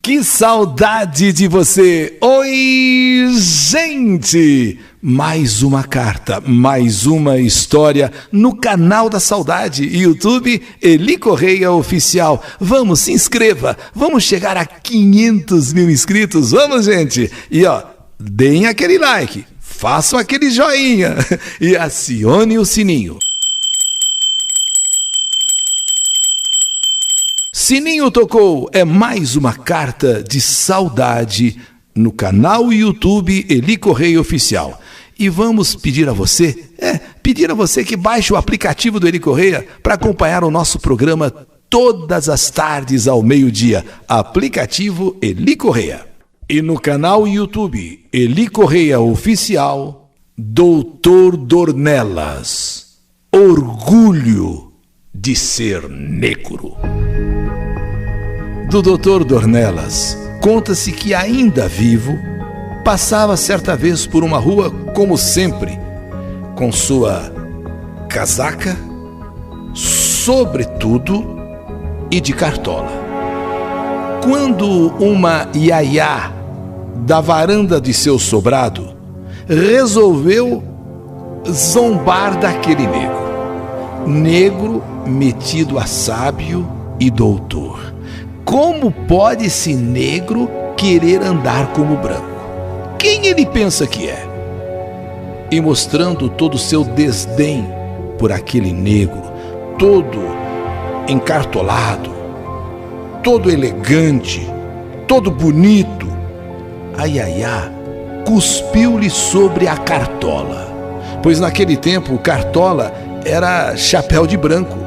Que saudade de você! Oi, gente! Mais uma carta, mais uma história no canal da Saudade, YouTube Eli Correia Oficial. Vamos, se inscreva, vamos chegar a 500 mil inscritos, vamos, gente! E ó, deem aquele like, façam aquele joinha e acione o sininho. Sininho tocou, é mais uma carta de saudade no canal YouTube Eli Correia Oficial. E vamos pedir a você que baixe o aplicativo do Eli Correia para acompanhar o nosso programa todas as tardes ao meio-dia. Aplicativo Eli Correia. E no canal YouTube Eli Correia Oficial, Doutor Dornelas, orgulho de ser negro. Do Dr. Dornelas, conta-se que ainda vivo, passava certa vez por uma rua como sempre, com sua casaca, sobretudo e de cartola. Quando uma iaiá da varanda de seu sobrado resolveu zombar daquele negro metido a sábio e doutor. Como pode esse negro querer andar como branco? Quem ele pensa que é? E mostrando todo o seu desdém por aquele negro, todo encartolado, todo elegante, todo bonito, a iaiá cuspiu-lhe sobre a cartola, pois naquele tempo cartola era chapéu de branco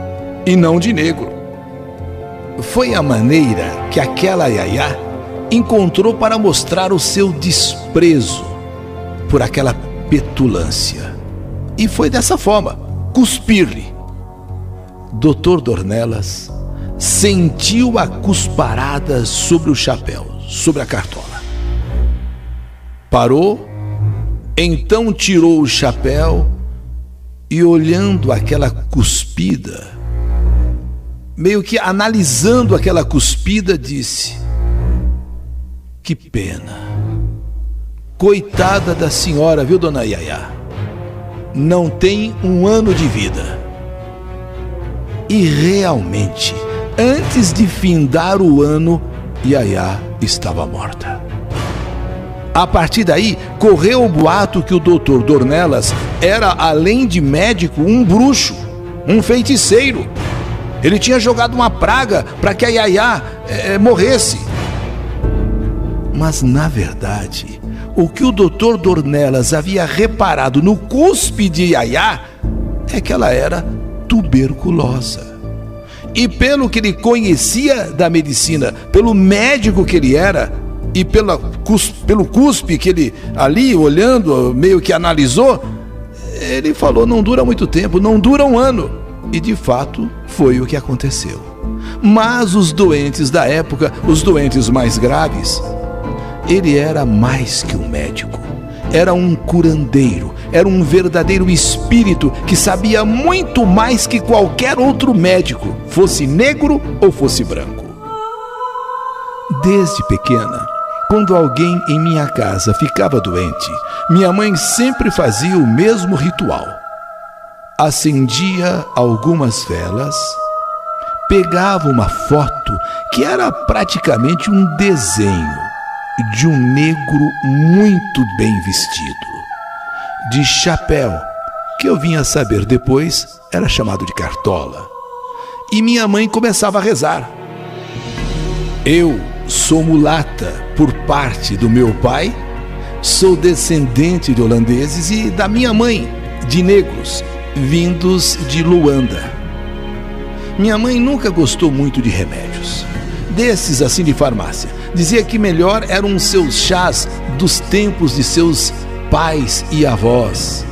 e não de negro. Foi a maneira que aquela iaiá encontrou para mostrar o seu desprezo por aquela petulância. E foi dessa forma, cuspir-lhe. Dr. Dornelas sentiu a cusparada sobre o chapéu, sobre a cartola. Parou, então tirou o chapéu e, olhando aquela cuspida, meio que analisando aquela cuspida, disse: que pena, coitada da senhora, viu, dona iaiá? Não tem um ano de vida. E realmente, antes de findar o ano, iaiá estava morta. A partir daí, correu o boato que o Dr. Dornelas era, além de médico, um bruxo, um feiticeiro. Ele tinha jogado uma praga para que a iaiá morresse. Mas, na verdade, o que o Dr. Dornelas havia reparado no cuspe de iaiá é que ela era tuberculosa. E pelo que ele conhecia da medicina, pelo médico que ele era, e pelo cuspe que ele ali, olhando, meio que analisou, ele falou: não dura muito tempo, não dura um ano. E de fato foi o que aconteceu. Mas os doentes da época, os doentes mais graves, ele era mais que um médico, era um curandeiro, era um verdadeiro espírito que sabia muito mais que qualquer outro médico, fosse negro ou fosse branco. Desde pequena, quando alguém em minha casa ficava doente, minha mãe sempre fazia o mesmo ritual. Acendia algumas velas, pegava uma foto que era praticamente um desenho de um negro muito bem vestido, de chapéu, que eu vinha a saber depois era chamado de cartola. E minha mãe começava a rezar. Eu sou mulata por parte do meu pai, sou descendente de holandeses e da minha mãe, de negros, vindos de Luanda. Minha mãe nunca gostou muito de remédios, desses assim de farmácia. Dizia que melhor eram seus chás dos tempos de seus pais e avós.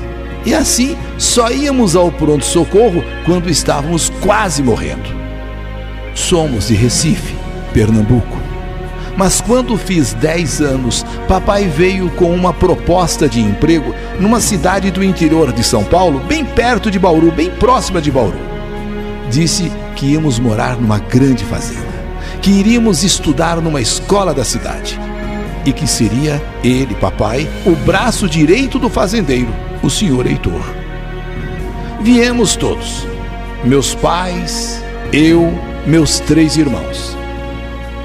E assim só íamos ao pronto-socorro quando estávamos quase morrendo. Somos de Recife, Pernambuco. Mas quando fiz 10 anos, papai veio com uma proposta de emprego numa cidade do interior de São Paulo, bem perto de Bauru, bem próxima de Bauru. Disse que íamos morar numa grande fazenda que iríamos estudar numa escola da cidade e que seria ele, papai, o braço direito do fazendeiro, o senhor Heitor. Viemos todos, meus pais, eu, meus 3 irmãos.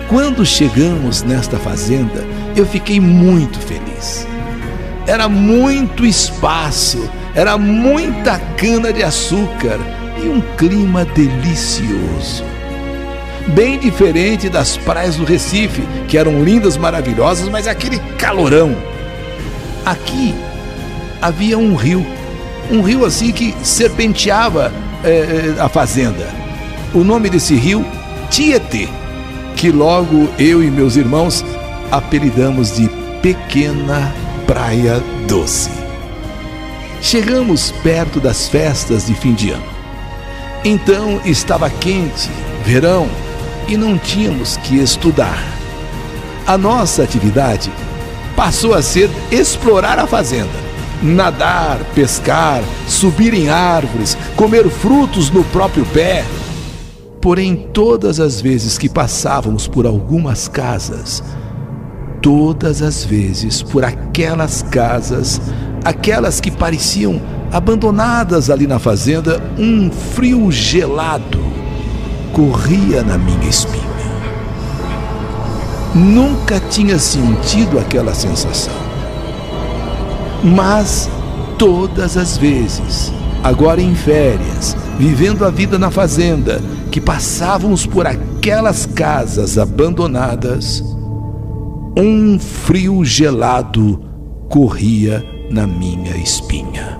Quando chegamos nesta fazenda, eu fiquei muito feliz. Era muito espaço, era muita cana-de-açúcar e um clima delicioso. Bem diferente das praias do Recife, que eram lindas, maravilhosas, mas aquele calorão. Aqui havia um rio assim que serpenteava a fazenda. O nome desse rio, Tietê, que logo eu e meus irmãos apelidamos de Pequena Praia Doce. Chegamos perto das festas de fim de ano. Então estava quente, verão, e não tínhamos que estudar. A nossa atividade passou a ser explorar a fazenda, nadar, pescar, subir em árvores, comer frutos no próprio pé. Porém, todas as vezes que passávamos por algumas casas, todas as vezes por aquelas casas, aquelas que pareciam abandonadas ali na fazenda, um frio gelado corria na minha espinha. Nunca tinha sentido aquela sensação. Mas todas as vezes, agora em férias, vivendo a vida na fazenda, que passávamos por aquelas casas abandonadas, um frio gelado corria na minha espinha.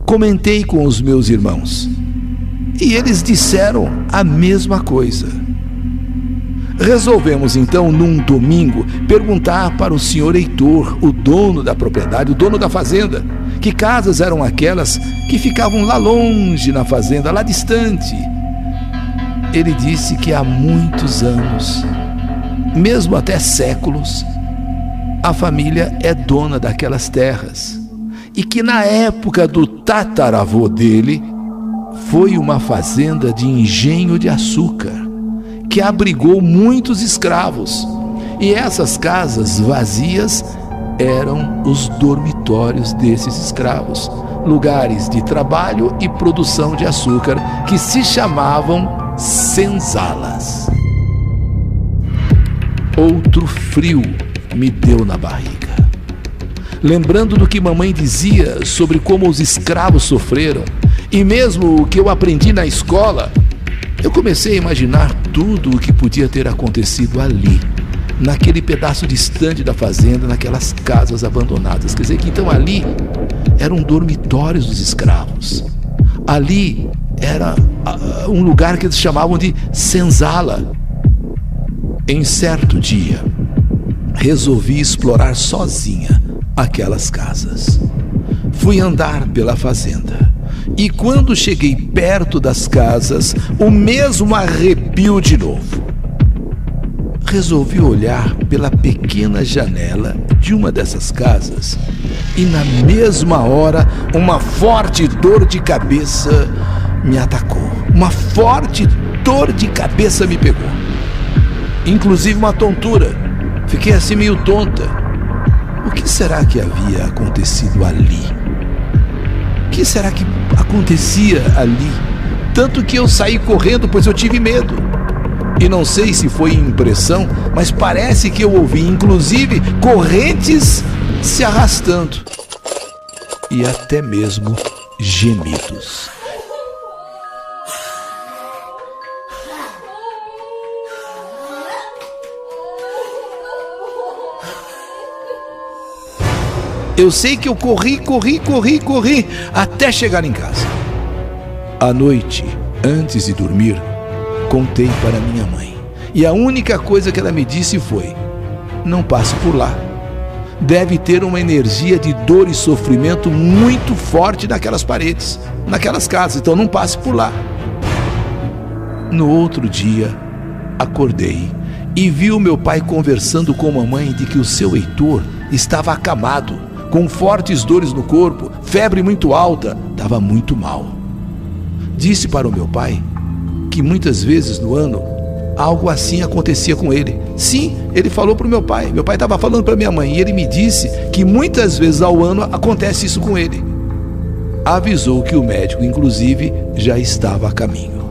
Comentei com os meus irmãos e eles disseram a mesma coisa. Resolvemos então, num domingo, perguntar para o senhor Heitor, o dono da propriedade, o dono da fazenda, que casas eram aquelas que ficavam lá longe na fazenda, lá distante. Ele disse que há muitos anos, mesmo até séculos, a família é dona daquelas terras e que na época do tataravô dele foi uma fazenda de engenho de açúcar que abrigou muitos escravos, e essas casas vazias eram os dormitórios desses escravos, lugares de trabalho e produção de açúcar que se chamavam senzalas. Outro frio me deu na barriga. Lembrando do que mamãe dizia sobre como os escravos sofreram, e mesmo o que eu aprendi na escola, eu comecei a imaginar tudo o que podia ter acontecido ali, naquele pedaço distante da fazenda, naquelas casas abandonadas. Quer dizer que então ali eram dormitórios dos escravos. Ali era um lugar que eles chamavam de senzala. Em certo dia, resolvi explorar sozinha aquelas casas. Fui andar pela fazenda. E quando cheguei perto das casas, o mesmo arrepio de novo. Resolvi olhar pela pequena janela de uma dessas casas e na mesma hora uma forte dor de cabeça me atacou. Uma forte dor de cabeça me pegou. Inclusive uma tontura. Fiquei assim meio tonta. O que será que havia acontecido ali? O que será que acontecia ali? Tanto que eu saí correndo, pois eu tive medo. E não sei se foi impressão, mas parece que eu ouvi, inclusive, correntes se arrastando. E até mesmo gemidos. Eu sei que eu corri até chegar em casa. À noite, antes de dormir, contei para minha mãe. E a única coisa que ela me disse foi: não passe por lá. Deve ter uma energia de dor e sofrimento muito forte naquelas paredes, naquelas casas, então não passe por lá. No outro dia, acordei e vi o meu pai conversando com a mamãe de que o seu Heitor estava acamado, com fortes dores no corpo, febre muito alta, estava muito mal. Disse para o meu pai que muitas vezes no ano algo assim acontecia com ele. Sim, ele falou para o meu pai estava falando para minha mãe, e ele me disse que muitas vezes ao ano acontece isso com ele. Avisou que o médico, inclusive, já estava a caminho.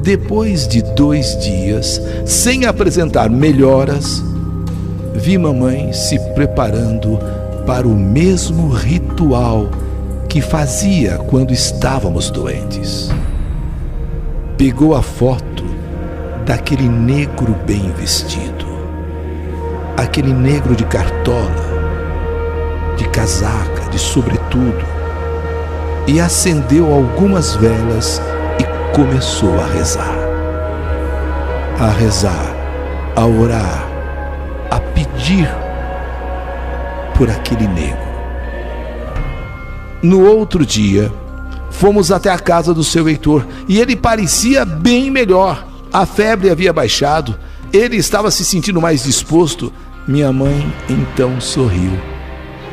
Depois de 2 dias, sem apresentar melhoras, vi mamãe se preparando para o mesmo ritual que fazia quando estávamos doentes. Pegou a foto daquele negro bem vestido, aquele negro de cartola, de casaca, de sobretudo, e acendeu algumas velas e começou a rezar, a orar, a pedir por aquele negro. No outro dia, fomos até a casa do seu Heitor e ele parecia bem melhor. A febre havia baixado, ele estava se sentindo mais disposto. Minha mãe então sorriu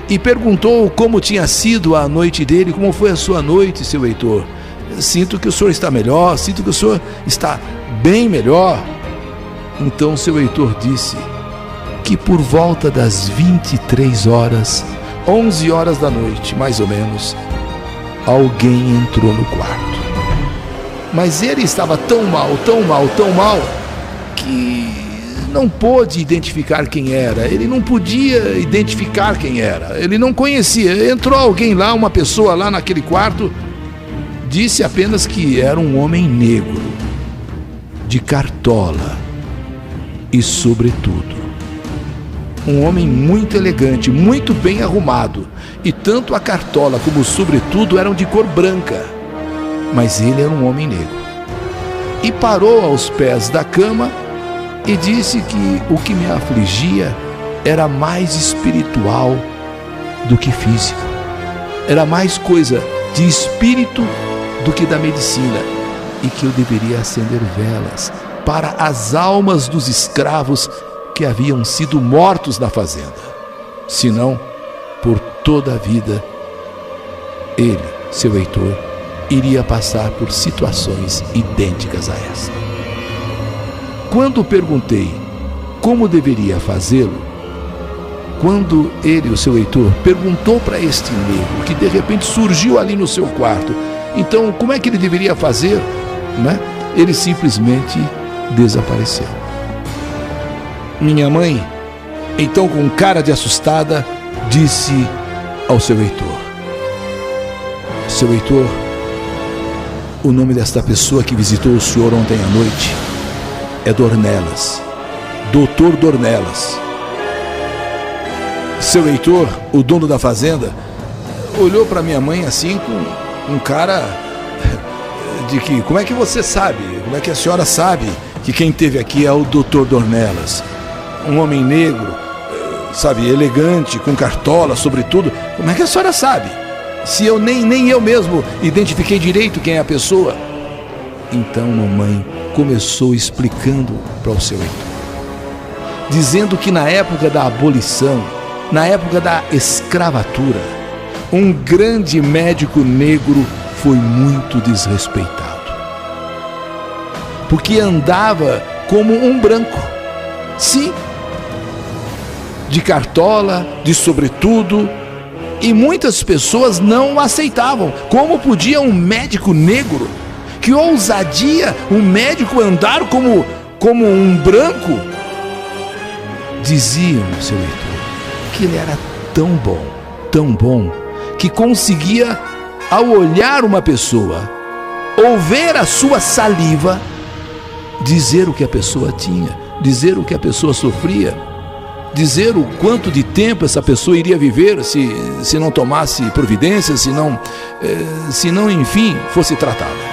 e perguntou como tinha sido a noite dele. Como foi a sua noite, seu Heitor? Sinto que o senhor está melhor, sinto que o senhor está bem melhor. Então seu Heitor disse que por volta das 23 horas, 11 horas da noite, mais ou menos, alguém entrou no quarto. Mas ele estava tão mal, que não pôde identificar quem era. Ele não podia identificar quem era. Ele não conhecia. Entrou alguém lá, uma pessoa lá naquele quarto, disse apenas que era um homem negro, de cartola e sobretudo. Um homem muito elegante, muito bem arrumado, e tanto a cartola como o sobretudo eram de cor branca, mas ele era um homem negro. E parou aos pés da cama e disse que o que me afligia era mais espiritual do que físico, era mais coisa de espírito do que da medicina, e que eu deveria acender velas para as almas dos escravos que haviam sido mortos na fazenda. Senão, por toda a vida, ele, seu Heitor, iria passar por situações idênticas a essa. Quando perguntei como deveria fazê-lo, quando ele, o seu Heitor, perguntou para este negro que de repente surgiu ali no seu quarto, então como é que ele deveria fazer, né? Ele simplesmente desapareceu. Minha mãe, então com cara de assustada, disse ao seu Heitor: seu Heitor, o nome desta pessoa que visitou o senhor ontem à noite é Dornelas, Doutor Dornelas. Seu Heitor, o dono da fazenda, olhou para minha mãe assim com um cara de que, como é que você sabe? Como é que a senhora sabe que quem esteve aqui é o Doutor Dornelas? Um homem negro, sabe, elegante, com cartola, sobretudo. Como é que a senhora sabe? Se eu nem eu mesmo identifiquei direito quem é a pessoa. Então mamãe começou explicando para o seu Heitor, dizendo que na época da abolição, na época da escravatura, um grande médico negro foi muito desrespeitado, porque andava como um branco. Sim, de cartola, de sobretudo, e muitas pessoas não o aceitavam. Como podia um médico negro? Que ousadia um médico andar como um branco? Diziam, seu Heitor, que ele era tão bom, que conseguia, ao olhar uma pessoa, ou ver a sua saliva, dizer o que a pessoa tinha, dizer o que a pessoa sofria, dizer o quanto de tempo essa pessoa iria viver se não tomasse providências, se não, enfim, fosse tratada.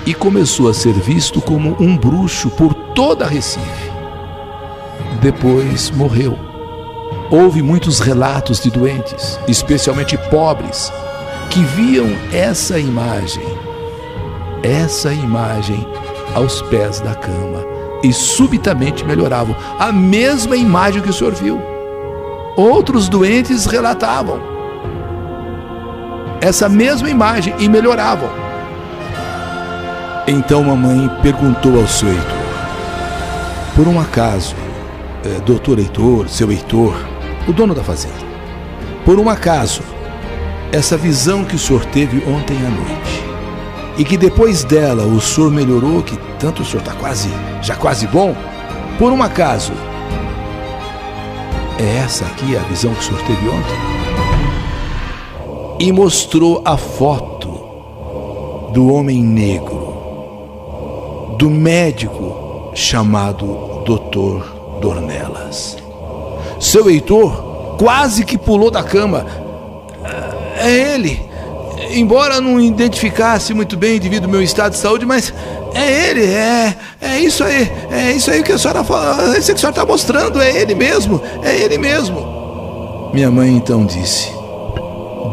E começou a ser visto como um bruxo por toda Recife. Depois morreu. Houve muitos relatos de doentes, especialmente pobres, que viam essa imagem aos pés da cama e subitamente melhoravam. A mesma imagem que o senhor viu. Outros doentes relatavam essa mesma imagem e melhoravam. Então mamãe perguntou ao seu Heitor: por um acaso, doutor Heitor, seu Heitor, o dono da fazenda, por um acaso, essa visão que o senhor teve ontem à noite, e que depois dela o senhor melhorou, que tanto o senhor está já quase bom, por um acaso, é essa aqui a visão que o senhor teve ontem? E mostrou a foto do homem negro, do médico chamado Dr. Dornelas. Seu Heitor quase que pulou da cama. É ele. Embora não identificasse muito bem devido ao meu estado de saúde, mas é ele, é isso aí que a senhora fala, é isso que a senhora está mostrando, é ele mesmo. Minha mãe então disse: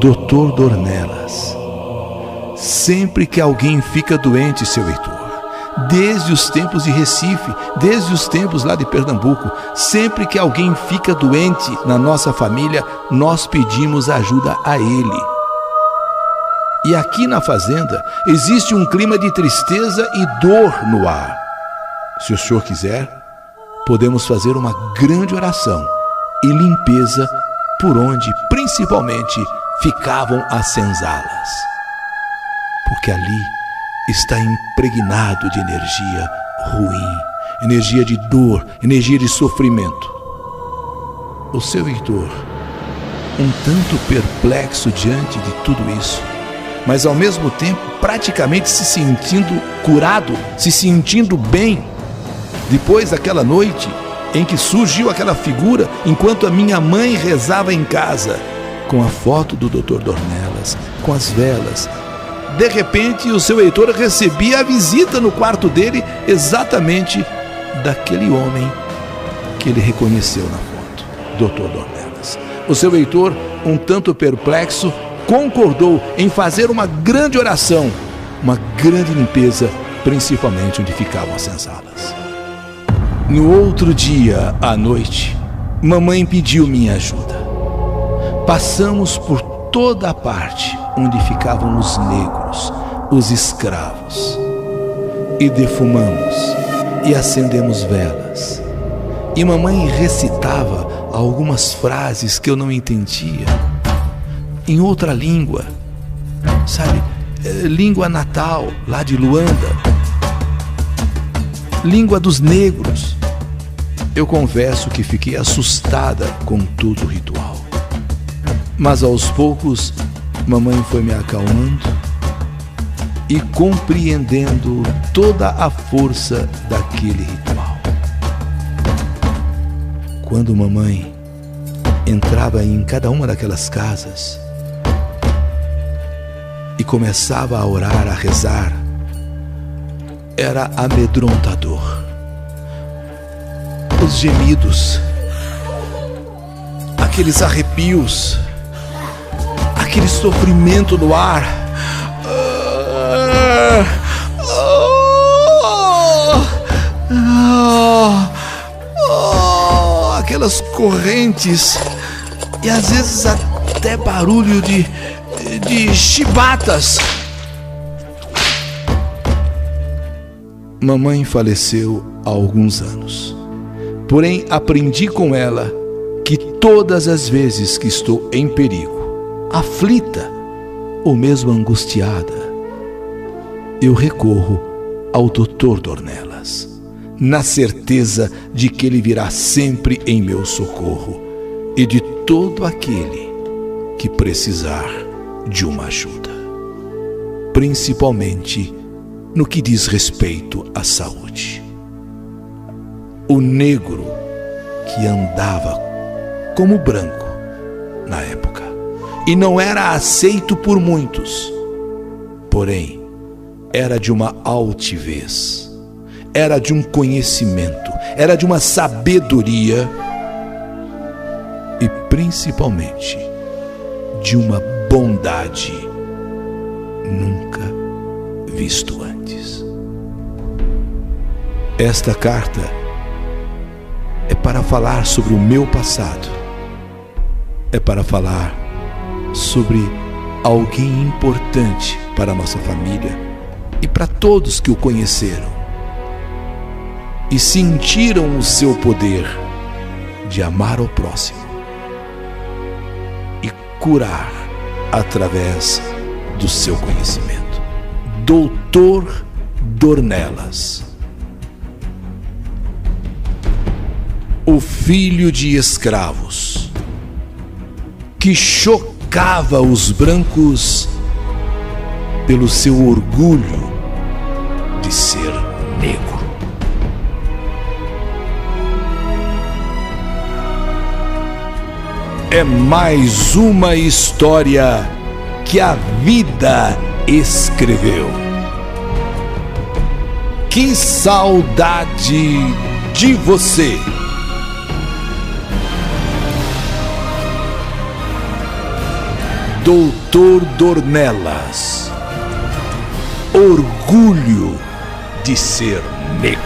Dr. Dornelas, sempre que alguém fica doente, seu Heitor, desde os tempos de Recife, desde os tempos lá de Pernambuco, sempre que alguém fica doente na nossa família, nós pedimos ajuda a ele. E aqui na fazenda existe um clima de tristeza e dor no ar. Se o senhor quiser, podemos fazer uma grande oração e limpeza por onde principalmente ficavam as senzalas, porque ali está impregnado de energia ruim, energia de dor, energia de sofrimento. O seu Heitor, um tanto perplexo diante de tudo isso, mas ao mesmo tempo praticamente se sentindo curado, se sentindo bem, depois daquela noite em que surgiu aquela figura enquanto a minha mãe rezava em casa, com a foto do Dr. Dornelas, com as velas. De repente o seu Heitor recebia a visita no quarto dele exatamente daquele homem que ele reconheceu na foto, Dr. Dornelas. O seu Heitor, um tanto perplexo, concordou em fazer uma grande oração, uma grande limpeza, principalmente onde ficavam as senzalas. No outro dia, à noite, mamãe pediu minha ajuda. Passamos por toda a parte onde ficavam os negros, os escravos, e defumamos e acendemos velas. E mamãe recitava algumas frases que eu não entendia, em outra língua, sabe? Língua natal, lá de Luanda, língua dos negros. Eu confesso que fiquei assustada com todo o ritual. Mas aos poucos, mamãe foi me acalmando e compreendendo toda a força daquele ritual. Quando mamãe entrava em cada uma daquelas casas e começava a orar, a rezar, era amedrontador. Os gemidos, aqueles arrepios, aquele sofrimento no ar, aquelas correntes e às vezes até barulho de chibatas. Mamãe faleceu há alguns anos, porém aprendi com ela que todas as vezes que estou em perigo, aflita ou mesmo angustiada, eu recorro ao Dr. Dornelas, na certeza de que ele virá sempre em meu socorro e de todo aquele que precisar de uma ajuda, principalmente no que diz respeito à saúde. O negro que andava como branco na época e não era aceito por muitos, porém era de uma altivez, era de um conhecimento, era de uma sabedoria e principalmente de uma bondade nunca visto antes. Esta carta é para falar sobre o meu passado, é para falar sobre alguém importante para a nossa família e para para todos que o conheceram e sentiram o seu poder de amar ao próximo e curar através do seu conhecimento. Doutor Dornelas, o filho de escravos, que chocava os brancos pelo seu orgulho de ser negro. É mais uma história que a vida escreveu. Que saudade de você! Doutor Dornelas, orgulho de ser negro.